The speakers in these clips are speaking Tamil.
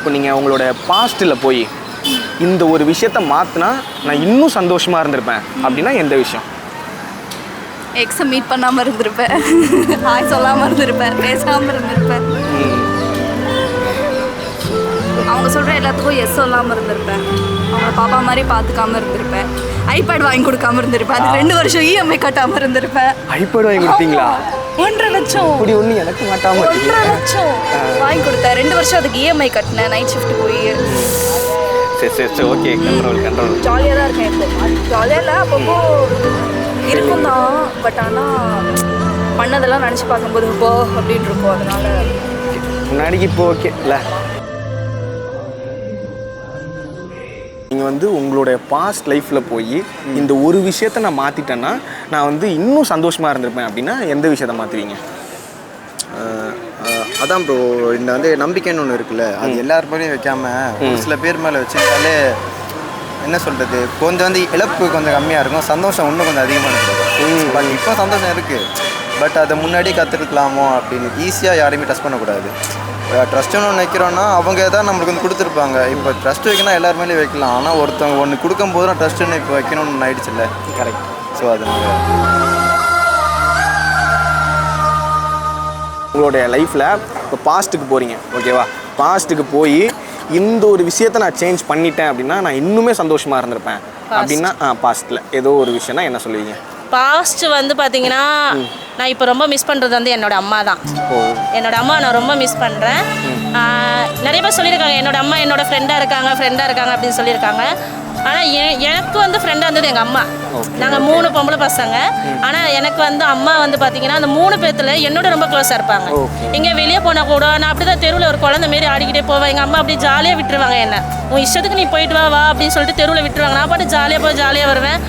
இப்போ நீங்கள் உங்களோட பாஸ்ட்டில் போய் இந்த ஒரு விஷயத்த மாற்றினா நான் இன்னும் சந்தோஷமாக இருந்திருப்பேன் அப்படின்னா எந்த விஷயம்? எக்ஸை மீட் பண்ணாமல் இருந்திருப்பேன், ஹாய் சொல்லாமல் இருந்திருப்பேன், பேசாமல் இருந்திருப்பேன், அவங்க சொல்கிற எல்லாத்துக்கும் எஸ் சொல்லாமல் இருந்திருப்பேன், அவங்க பாப்பா மாதிரி பார்த்துக்காம இருந்திருப்பேன், ஐபேட் வாங்கி கொடுக்காம இருந்திருப்பேன், அது 2 வருஷம் இஎம்ஐ கட்டாமல் இருந்திருப்பேன். ஐபேட் வாங்கி கொடுத்தீங்களா? 1.5 லட்சம். இப்படி ஒன்று எனக்கு மாட்டாமல் 1.5 லட்சம் வாங்கி கொடுத்தேன். 2 வருஷம் அதுக்கு இஎம்ஐ கட்டினேன், நைட் ஷிஃப்ட் போய். சரி ஓகே, கண்ட்ரோல். ஜாலியாக தான் இருக்கேன் இப்போ. ஜாலியாக இல்லை, அப்பப்போ இருக்கும் தான். பட் ஆனால் பண்ணதெல்லாம் நினச்சி பார்க்கும்போது இப்போ அப்படின்னு இருக்கும். அதனால முன்னாடிக்கு இப்போ ஓகே இல்லை. நீங்கள் வந்து உங்களுடைய பாஸ்ட் லைஃப்பில் போய் இந்த ஒரு விஷயத்த நான் மாற்றிட்டேன்னா நான் வந்து இன்னும் சந்தோஷமாக இருந்திருப்பேன் அப்படின்னா எந்த விஷயத்த மாற்றுவீங்க? அதான் ப்ரோ, இந்த வந்து நம்பிக்கைன்னு ஒன்று இருக்குல்ல, அது எல்லார் மேலேயும் வைக்காமல் ஒரு சில பேர் மேலே வச்சுருந்தாலே என்ன சொல்கிறது, கொஞ்சம் வந்து இழப்பு கொஞ்சம் கம்மியாக இருக்கும், சந்தோஷம் இன்னும் கொஞ்சம் அதிகமாக இருக்கும். பட் இப்போ சந்தோஷம் இருக்குது, பட் அதை முன்னாடியே கற்றுருக்கலாமோ அப்படின்னு ஈஸியாக யாரையுமே ட்ரஸ்ட் பண்ணக்கூடாது. ட்ரஸ்ட்டுன்னு ஒன்று வைக்கிறோன்னா அவங்க தான் நம்மளுக்கு வந்து கொடுத்துருப்பாங்க. இப்போ ட்ரஸ்ட் வைக்கணும் எல்லார் மேலேயும் வைக்கலாம், ஆனால் ஒருத்தவங்க ஒன்று கொடுக்கும்போது தான் ட்ரஸ்ட்டுன்னு இப்போ வைக்கணும்னு ஒன்று ஆயிடுச்சுல்ல. கரெக்ட். ஸோ அதனால உங்களுடைய லைஃப்பில் இப்போ பாஸ்ட்டுக்கு போகிறீங்க, ஓகேவா? பாஸ்ட்டுக்கு போய் இந்த ஒரு விஷயத்தை நான் சேஞ்ச் பண்ணிட்டேன் அப்படின்னா நான் இன்னுமே சந்தோஷமாக இருந்திருப்பேன் அப்படின்னா பாஸ்ட்டில் ஏதோ ஒரு விஷயம்னா என்ன சொல்லுவீங்க? பாஸ்ட் வந்து பார்த்தீங்கன்னா நான் இப்போ ரொம்ப மிஸ் பண்ணுறது வந்து என்னோடய அம்மா தான். என்னோடய அம்மா நான் ரொம்ப மிஸ் பண்ணுறேன். நிறைய பேர் சொல்லியிருக்காங்க என்னோடய அம்மா என்னோட ஃப்ரெண்டாக இருக்காங்க அப்படின்னு சொல்லியிருக்காங்க. ஆனால் எனக்கு வந்து ஃப்ரெண்டாக இருந்தது எங்கள் அம்மா. நாங்கள் 3 பொம்பளை பசங்க. ஆனால் எனக்கு வந்து அம்மா வந்து பார்த்தீங்கன்னா அந்த 3 பேர்த்தில் என்னோட ரொம்ப க்ளோஸாக இருப்பாங்க. எங்கே வெளியே போனால் கூட நான் அப்படி தான் தெருவில் ஒரு குழந்தை மாரி ஆடிக்கிட்டே போவேன். எங்கள் அம்மா அப்படியே ஜாலியாக விட்டுருவாங்க. என்ன உன் இஷ்டத்துக்கு நீ போயிட்டு வா அப்படின்னு சொல்லிட்டு தெருவில் விட்டுருவாங்க. நான் பாட்டு ஜாலியாக வருவேன்.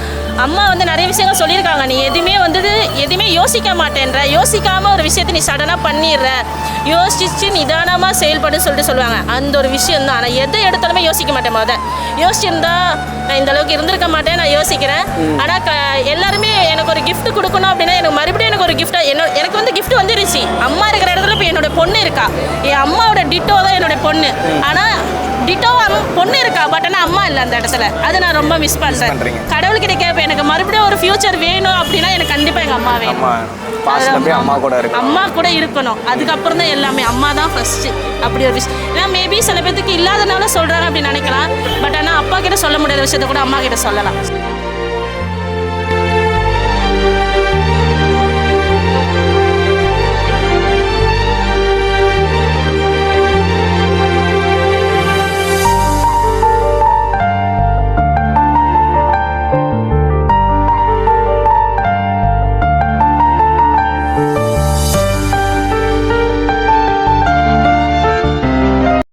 அம்மா வந்து நிறைய விஷயங்கள் சொல்லியிருக்காங்க, நீ எதுவுமே யோசிக்க மாட்டேன்ற, யோசிக்காமல் ஒரு விஷயத்தை நீ சடனாக பண்ணிடுற, யோசிச்சு நிதானமாக செயல்படுன்னு சொல்லிட்டு சொல்லுவாங்க. அந்த ஒரு விஷயம் தான். ஆனால் எதை எடுத்தாலுமே யோசிக்க மாட்டேன். யோசிச்சிருந்தா நான் இந்த அளவுக்கு இருந்திருக்க மாட்டேன். நான் யோசிக்கிறேன். ஆனால் எல்லாருமே எனக்கு ஒரு கிஃப்ட் கொடுக்கணும் அப்படின்னா எனக்கு மறுபடியும் எனக்கு ஒரு கிஃப்டாக எனக்கு வந்து கிஃப்ட் வந்துருச்சு. அம்மா இருக்கிற இடத்துல இப்போ என்னோட பொண்ணு இருக்கா. என் அம்மாவோட டிட்டோ தான் என்னோட பொண்ணு. ஆனால் டிட்டோ பொண்ணு இருக்கா, பட் ஆனால் அம்மா இல்லை அந்த இடத்துல. அதை நான் ரொம்ப மிஸ் பண்ணுறேன். கடவுள்கிட்ட கேட்பேன், எனக்கு மறுபடியும் ஒரு ஃபியூச்சர் வேணும் அப்படின்னா எனக்கு கண்டிப்பாக எங்கள் அம்மா வேணும். அம்மா கூட இருக்கணும். அதுக்கப்புறம் தான் எல்லாமே. அம்மா தான் ஃபர்ஸ்ட். அப்படி ஒரு விஷயம். ஏன்னா மேபி சில பேருக்கு இல்லாதனால சொல்கிறாங்க அப்படின்னு நினைக்கலாம். பட் ஆனால் அப்பா கிட்ட சொல்ல முடியாத விஷயத்த கூட அம்மா கிட்ட சொல்லலாம்.